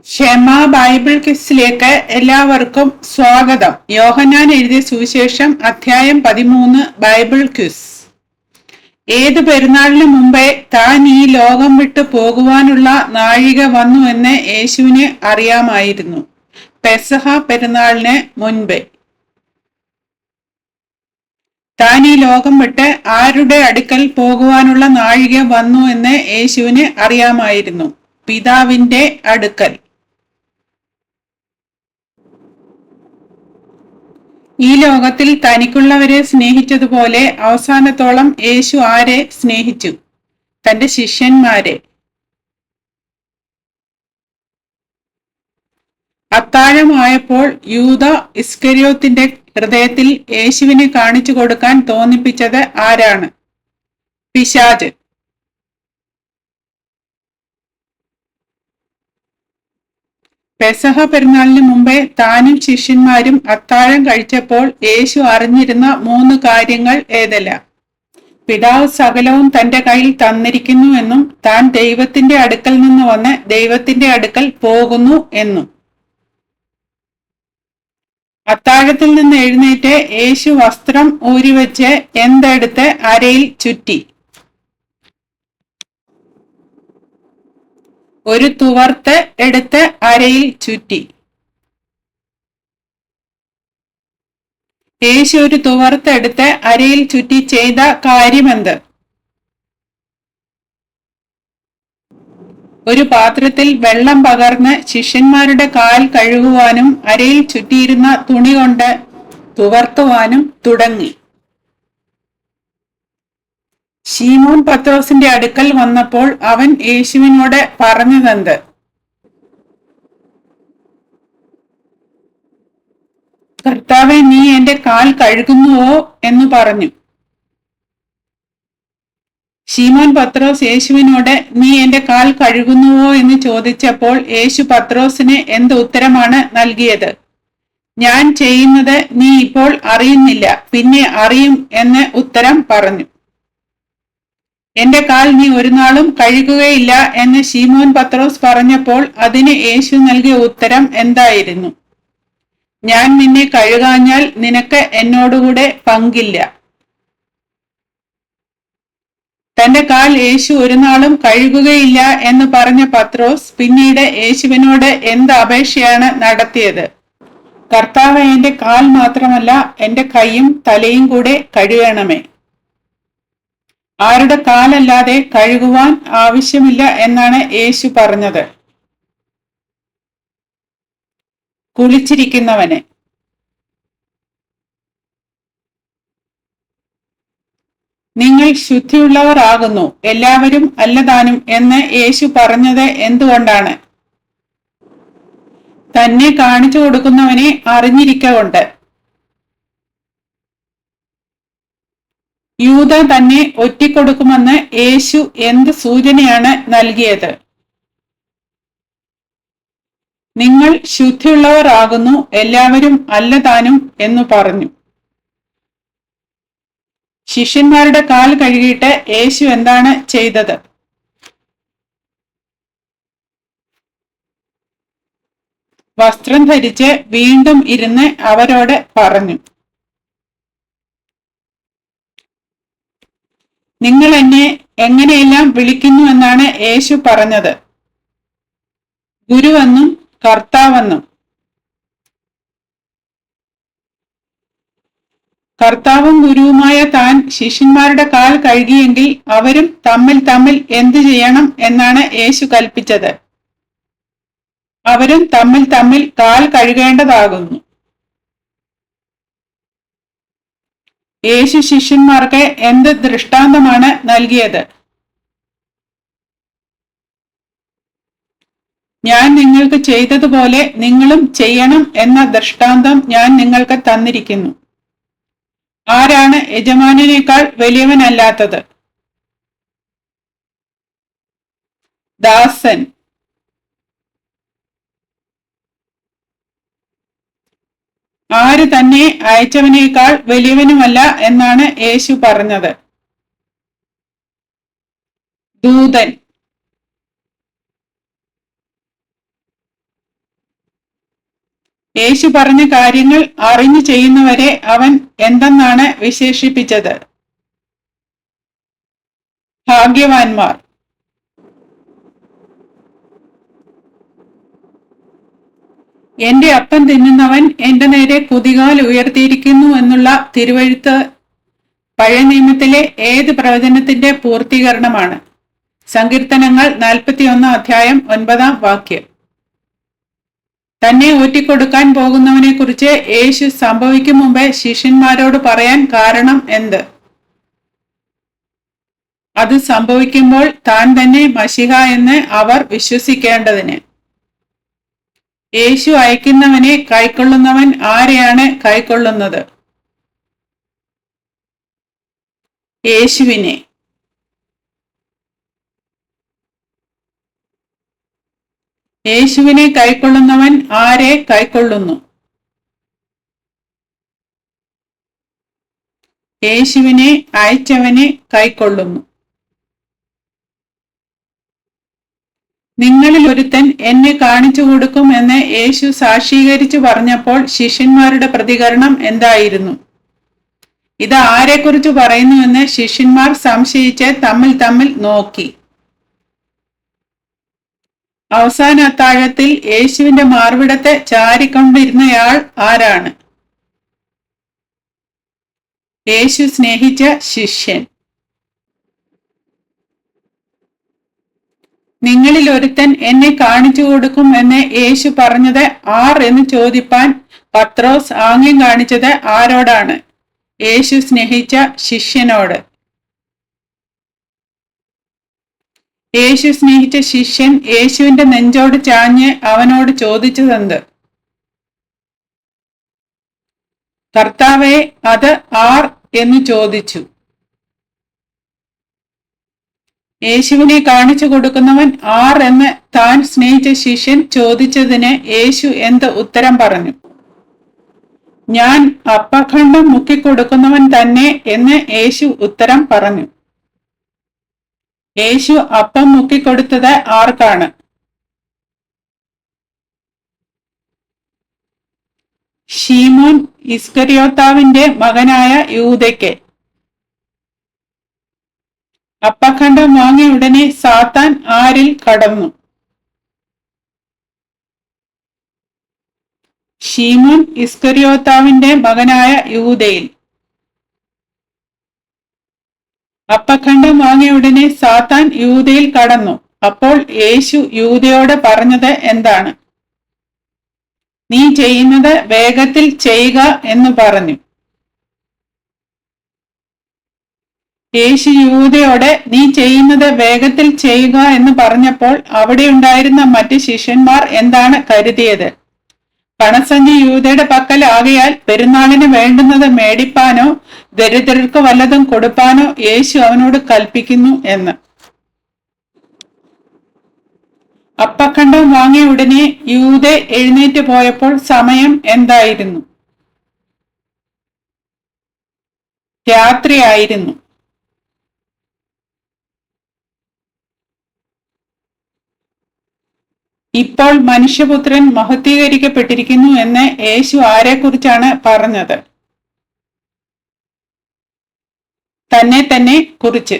ക്ഷമ ബൈബിൾ ക്വിസിലേക്ക് എല്ലാവർക്കും സ്വാഗതം. യോഹന്നാൻ എഴുതിയ സുവിശേഷം അധ്യായം 13 ബൈബിൾ ക്വിസ്. ഏത് പെരുന്നാളിന് മുമ്പേ താൻ ഈ ലോകം വിട്ടു പോകുവാനുള്ള നാഴിക വന്നു എന്ന് യേശുവിന് അറിയാമായിരുന്നു. പെസഹ പെരുന്നാളിന് മുൻപേ താൻ ഈ ലോകം വിട്ട് ആരുടെ അടുക്കൽ പോകുവാനുള്ള നാഴിക വന്നു എന്ന് യേശുവിന് അറിയാമായിരുന്നു. പിതാവിന്റെ അടുക്കൽ. ഈ ലോകത്തിൽ തനിക്കുള്ളവരെ സ്നേഹിച്ചതുപോലെ അവസാനത്തോളം യേശു ആരെ സ്നേഹിച്ചു? തന്റെ ശിഷ്യന്മാരെ. അത്താഴമായപ്പോൾ യൂദ ഇസ്കര്യോത്തിന്റെ ഹൃദയത്തിൽ യേശുവിനെ കാണിച്ചു കൊടുക്കാൻ തോന്നിപ്പിച്ചത് ആരാണ്? പിശാച്. പെസഹ പെരുന്നാളിന് മുമ്പേ താനും ശിഷ്യന്മാരും അത്താഴം കഴിച്ചപ്പോൾ യേശു അറിഞ്ഞിരുന്ന 3 കാര്യങ്ങൾ ഏതെല്ലാം? പിതാവ് സകലവും തന്റെ കയ്യിൽ തന്നിരിക്കുന്നു എന്നും താൻ ദൈവത്തിന്റെ അടുക്കൽ നിന്ന് വന്ന് ദൈവത്തിന്റെ അടുക്കൽ പോകുന്നു എന്നും. അത്താഴത്തിൽ നിന്ന് എഴുന്നേറ്റ് യേശു വസ്ത്രം ഊരിവെച്ച് എന്തെടുത്ത് അരയിൽ ചുറ്റി. ഒരു തുവർത്ത് എടുത്ത് അരയിൽ ചുറ്റി. യേശു ഒരു തുവർത്ത് എടുത്ത് അരയിൽ ചുറ്റി ചെയ്ത കാര്യമെന്ത്? ഒരു പാത്രത്തിൽ വെള്ളം പകർന്ന് ശിഷ്യന്മാരുടെ കാൽ കഴുകുവാനും അരയിൽ ചുറ്റിയിരുന്ന തുണി കൊണ്ട് തുവർത്തുവാനും തുടങ്ങി. ശീമോൻ പത്രോസിന്റെ അടുക്കൽ വന്നപ്പോൾ അവൻ യേശുവിനോട് പറഞ്ഞതെന്ത്? കർത്താവേ, നീ എന്റെ കാൽ കഴുകുന്നുവോ എന്ന് പറഞ്ഞു. ശീമോൻ പത്രോസ് യേശുവിനോട് നീ എന്റെ കാൽ കഴുകുന്നുവോ എന്ന് ചോദിച്ചപ്പോൾ യേശു പത്രോസിന് എന്ത് ഉത്തരമാണ് നൽകിയത്? ഞാൻ ചെയ്യുന്നത് നീ ഇപ്പോൾ അറിയുന്നില്ല, പിന്നെ അറിയും എന്ന് ഉത്തരം പറഞ്ഞു. എന്റെ കാൽ നീ ഒരു നാളും കഴുകുകയില്ല എന്ന് ശീമോൻ പത്രോസ് പറഞ്ഞപ്പോൾ അതിന് യേശു നൽകിയ ഉത്തരം എന്തായിരുന്നു? ഞാൻ നിന്നെ കഴുകാഞ്ഞാൽ നിനക്ക് എന്നോടുകൂടെ പങ്കില്ല. തന്റെ കാൽ യേശു ഒരു നാളും കഴുകുകയില്ല എന്ന് പറഞ്ഞ പത്രോസ് പിന്നീട് യേശുവിനോട് എന്ത് അപേക്ഷയാണ് നടത്തിയത്? കർത്താവ്, എന്റെ കാൽ മാത്രമല്ല എന്റെ കൈയും തലയും കൂടെ കഴുകണമേ. ആരുടെ കാലല്ലാതെ കഴുകുവാൻ ആവശ്യമില്ല എന്നാണ് യേശു പറഞ്ഞത്? കുളിച്ചിരിക്കുന്നവന്. നിങ്ങൾ ശുദ്ധിയുള്ളവർ ആകുന്നു, എല്ലാവരും അല്ലതാനും എന്ന് യേശു പറഞ്ഞത് എന്തുകൊണ്ടാണ്? തന്നെ കാണിച്ചു കൊടുക്കുന്നവനെ അറിഞ്ഞിരിക്കൊണ്ട്. യൂദ തന്നെ ഒറ്റിക്കൊടുക്കുമെന്ന് യേശു എന്ത് സൂചനയാണ് നൽകിയത്? നിങ്ങൾ ശുദ്ധിയുള്ളവർ ആകുന്നു, എല്ലാവരും അല്ലതാനും എന്നു പറഞ്ഞു. ശിഷ്യന്മാരുടെ കാൽ കഴുകിയിട്ട് യേശു എന്താണ് ചെയ്തത്? വസ്ത്രം ധരിച്ച് വീണ്ടും ഇരുന്ന് അവരോട് പറഞ്ഞു, നിങ്ങൾ എന്നെ എങ്ങനെയെല്ലാം വിളിക്കുന്നു എന്നാണ് യേശു പറഞ്ഞത്? ഗുരുവെന്നും കർത്താവെന്നും. കർത്താവും ഗുരുവുമായ താൻ ശിഷ്യന്മാരുടെ കാൽ കഴുകിയെങ്കിൽ അവരും തമ്മിൽ എന്തു ചെയ്യണം എന്നാണ് യേശു കൽപ്പിച്ചത്? അവരും തമ്മിൽ കാൽ കഴുകേണ്ടതാകുന്നു. യേശു ശിഷ്യന്മാർക്ക് എന്ത് ദൃഷ്ടാന്തമാണ് നൽകിയത്? ഞാൻ നിങ്ങൾക്ക് ചെയ്തതുപോലെ നിങ്ങളും ചെയ്യണം എന്ന ദൃഷ്ടാന്തം ഞാൻ നിങ്ങൾക്ക് തന്നിരിക്കുന്നു. ആരാണ് യജമാനനേക്കാൾ വലിയവനല്ലാത്തത്? ദാസൻ. ആര് തന്നെ അയച്ചവനേക്കാൾ വലിയവനുമല്ല എന്നാണ് യേശു പറഞ്ഞത്? ദൂതൻ. യേശു പറഞ്ഞ കാര്യങ്ങൾ അറിഞ്ഞു ചെയ്യുന്നവരെ അവൻ എന്തെന്നാണ് വിശേഷിപ്പിച്ചത്? ഭാഗ്യവാന്മാർ. എന്റെ അപ്പം തിന്നുന്നവൻ എന്റെ നേരെ കുതികാൽ ഉയർത്തിയിരിക്കുന്നു എന്നുള്ള തിരുവെഴുത്ത് പഴയ നിയമത്തിലെ ഏത് പ്രവചനത്തിന്റെ പൂർത്തീകരണമാണ്? സങ്കീർത്തനങ്ങൾ 41:9. തന്നെ ഊറ്റിക്കൊടുക്കാൻ പോകുന്നവനെ കുറിച്ച് യേശു സംഭവിക്കും മുമ്പേ ശിഷ്യന്മാരോട് പറയാൻ കാരണം എന്ത്? അത് സംഭവിക്കുമ്പോൾ താൻ തന്നെ മശിഹ എന്ന് അവർ വിശ്വസിക്കേണ്ടതിന്. യേശു അയക്കുന്നവനെ കൈക്കൊള്ളുന്നവൻ ആരെയാണ് കൈക്കൊള്ളുന്നത്? യേശുവിനെ. യേശുവിനെ കൈക്കൊള്ളുന്നവൻ ആരെ കൈക്കൊള്ളുന്നു? യേശുവിനെ അയച്ചവനെ കൈക്കൊള്ളുന്നു. നിങ്ങളിൽ ഒരുത്തൻ എന്നെ കാണിച്ചു കൊടുക്കും എന്ന് യേശു സാക്ഷീകരിച്ചു പറഞ്ഞപ്പോൾ ശിഷ്യന്മാരുടെ പ്രതികരണം എന്തായിരുന്നു? ഇത് ആരെക്കുറിച്ച് പറയുന്നുവെന്ന് ശിഷ്യന്മാർ സംശയിച്ച് തമ്മിൽ നോക്കി. അവസാന അത്താഴത്തിൽ യേശുവിന്റെ മാർവിടത്തെ ചാരിക്കൊണ്ടിരുന്നയാൾ ആരാണ്? യേശു സ്നേഹിച്ച ശിഷ്യൻ. നിങ്ങളിൽ ഒരുത്തൻ എന്നെ കാണിച്ചു കൊടുക്കും എന്ന് യേശു പറഞ്ഞത് ആർ എന്ന് ചോദിപ്പാൻ പത്രോസ് ആംഗ്യം കാണിച്ചത് ആരോടാണ്? യേശു സ്നേഹിച്ച ശിഷ്യനോട്. യേശു സ്നേഹിച്ച ശിഷ്യൻ യേശുവിന്റെ നെഞ്ചോട് ചാഞ്ഞ് അവനോട് ചോദിച്ചതെന്ത്? കർത്താവേ, അത് ആർ എന്ന് ചോദിച്ചു. യേശുവിനെ കാണിച്ചു കൊടുക്കുന്നവൻ ആർ എന്ന് താൻ സ്നേഹിച്ച ശിഷ്യൻ ചോദിച്ചതിന് യേശു എന്ത് ഉത്തരം പറഞ്ഞു? ഞാൻ അപ്പഖണ്ഡം മുക്കിക്കൊടുക്കുന്നവൻ തന്നെ എന്ന് യേശു ഉത്തരം പറഞ്ഞു. യേശു അപ്പം മുക്കിക്കൊടുത്തത് ആർക്കാണ്? ശീമോൻ ഇസ്കരിയോത്താവിന്റെ മകനായ യൂദയ്ക്ക്. അപ്പഖണ്ഡം വാങ്ങിയ ഉടനെ സാത്താൻ ആരിൽ കടന്നു? ശീമോൻ ഇസ്കരിയോത്താവിന്റെ മകനായ യൂദയിൽ. അപ്പഖണ്ഡം വാങ്ങിയ ഉടനെ സാത്താൻ യൂദയിൽ കടന്നു. അപ്പോൾ യേശു യൂദയോട് പറഞ്ഞത് എന്താണ്? നീ ചെയ്യുന്നത് വേഗത്തിൽ ചെയ്യുക എന്ന് പറഞ്ഞു. യേശു യൂദയോട് നീ ചെയ്യുന്നത് വേഗത്തിൽ ചെയ്യുക എന്ന് പറഞ്ഞപ്പോൾ അവിടെ ഉണ്ടായിരുന്ന മറ്റ് ശിഷ്യന്മാർ എന്താണ് കരുതിയത്? പണസഞ്ചി യൂദയുടെ പക്കൽ ആകയാൽ പെരുന്നാളിന് വേണ്ടുന്നത് മേടിപ്പാനോ ദരിദ്രർക്ക് വല്ലതും കൊടുപ്പാനോ യേശു അവനോട് കൽപ്പിക്കുന്നു എന്ന്. അപ്പഖണ്ഡം വാങ്ങിയ ഉടനെ യൂദ എഴുന്നേറ്റ് പോയപ്പോൾ സമയം എന്തായിരുന്നു? രാത്രിയായിരുന്നു. ഇപ്പോൾ മനുഷ്യപുത്രൻ മഹത്വീകരിക്കപ്പെട്ടിരിക്കുന്നു എന്ന് യേശു ആരെക്കുറിച്ചാണ് പറഞ്ഞത്? തന്നെ കുറിച്ച്.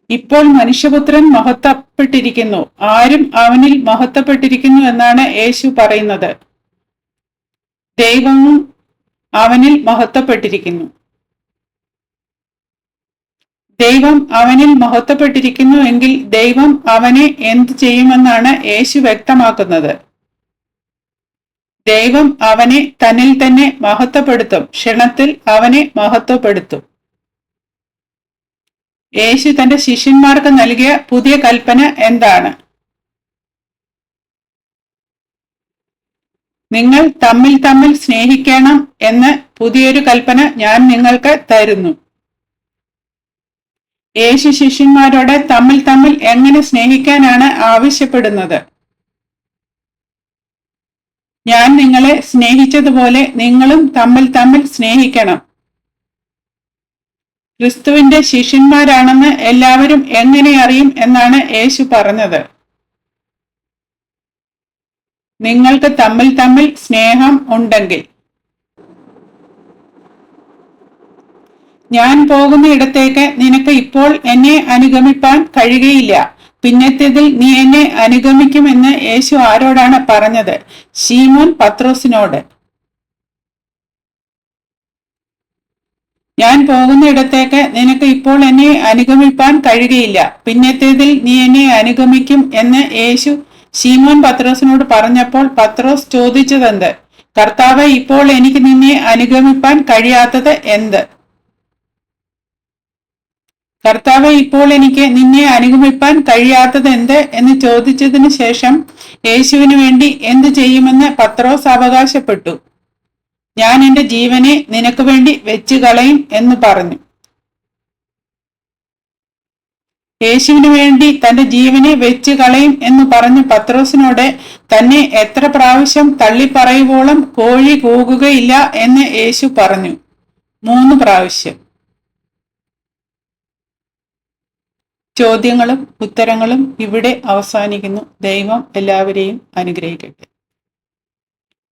ഇപ്പോൾ മനുഷ്യപുത്രൻ മഹത്വപ്പെട്ടിരിക്കുന്നു. ആരും അവനിൽ മഹത്വപ്പെട്ടിരിക്കുന്നു എന്നാണ് യേശു പറയുന്നത്. ദൈവവും അവനിൽ മഹത്വപ്പെട്ടിരിക്കുന്നു. ദൈവം അവനിൽ മഹത്വപ്പെട്ടിരിക്കുന്നു എങ്കിൽ ദൈവം അവനെ എന്തു ചെയ്യുമെന്നാണ് യേശു വ്യക്തമാക്കുന്നത്? ദൈവം അവനെ തന്നിൽ തന്നെ മഹത്വപ്പെടുത്തും. ക്ഷണത്തിൽ അവനെ മഹത്വപ്പെടുത്തും. യേശു തന്റെ ശിഷ്യന്മാർക്ക് നൽകിയ പുതിയ കൽപ്പന എന്താണ്? നിങ്ങൾ തമ്മിൽ സ്നേഹിക്കണം എന്ന് പുതിയൊരു കൽപ്പന ഞാൻ നിങ്ങൾക്ക് തരുന്നു. യേശു ശിഷ്യന്മാരോട് തമ്മിൽ എങ്ങനെ സ്നേഹിക്കാനാണ് ആവശ്യപ്പെടുന്നത്? ഞാൻ നിങ്ങളെ സ്നേഹിച്ചതുപോലെ നിങ്ങളും തമ്മിൽ സ്നേഹിക്കണം. ക്രിസ്തുവിന്റെ ശിഷ്യന്മാരാണെന്ന് എല്ലാവരും എങ്ങനെ അറിയും എന്നാണ് യേശു പറഞ്ഞത്? നിങ്ങൾക്ക് തമ്മിൽ തമ്മിൽ സ്നേഹം ഉണ്ടെങ്കിൽ. ഞാൻ പോകുന്ന ഇടത്തേക്ക് നിനക്ക് ഇപ്പോൾ എന്നെ അനുഗമിപ്പാൻ കഴിയുകയില്ല, പിന്നത്തേതിൽ നീ എന്നെ അനുഗമിക്കുമെന്ന് യേശു ആരോടാണ് പറഞ്ഞത്? ശീമോൻ പത്രോസിനോട്. ഞാൻ പോകുന്ന ഇടത്തേക്ക് നിനക്ക് ഇപ്പോൾ എന്നെ അനുഗമിപ്പാൻ കഴിയുകയില്ല, പിന്നത്തേതിൽ നീ എന്നെ അനുഗമിക്കും എന്ന് യേശു ശീമോൻ പത്രോസിനോട് പറഞ്ഞപ്പോൾ പത്രോസ് ചോദിച്ചതെന്ത്? കർത്താവേ, ഇപ്പോൾ എനിക്ക് നിന്നെ അനുഗമിപ്പാൻ കഴിയാത്തത് എന്ത്? കർത്താവെ, ഇപ്പോൾ എനിക്ക് നിന്നെ അനുഗമിപ്പാൻ കഴിയാത്തത് എന്ത് എന്ന് ചോദിച്ചതിന് ശേഷം യേശുവിന് വേണ്ടി എന്തു ചെയ്യുമെന്ന് പത്രോസ് അവകാശപ്പെട്ടു. ഞാൻ എൻ്റെ ജീവനെ നിനക്ക് വേണ്ടി വെച്ചു കളയും എന്ന് പറഞ്ഞു. യേശുവിന് വേണ്ടി തന്റെ ജീവനെ വെച്ചു കളയും എന്ന് പറഞ്ഞ പത്രോസിനോട് തന്നെ എത്ര പ്രാവശ്യം തള്ളിപ്പറയുവോളം കോഴി കൂകുകയില്ല എന്ന് യേശു പറഞ്ഞു. 3 പ്രാവശ്യം. ചോദ്യങ്ങളും ഉത്തരങ്ങളും ഇവിടെ അവസാനിക്കുന്നു. ദൈവം എല്ലാവരെയും അനുഗ്രഹിക്കട്ടെ.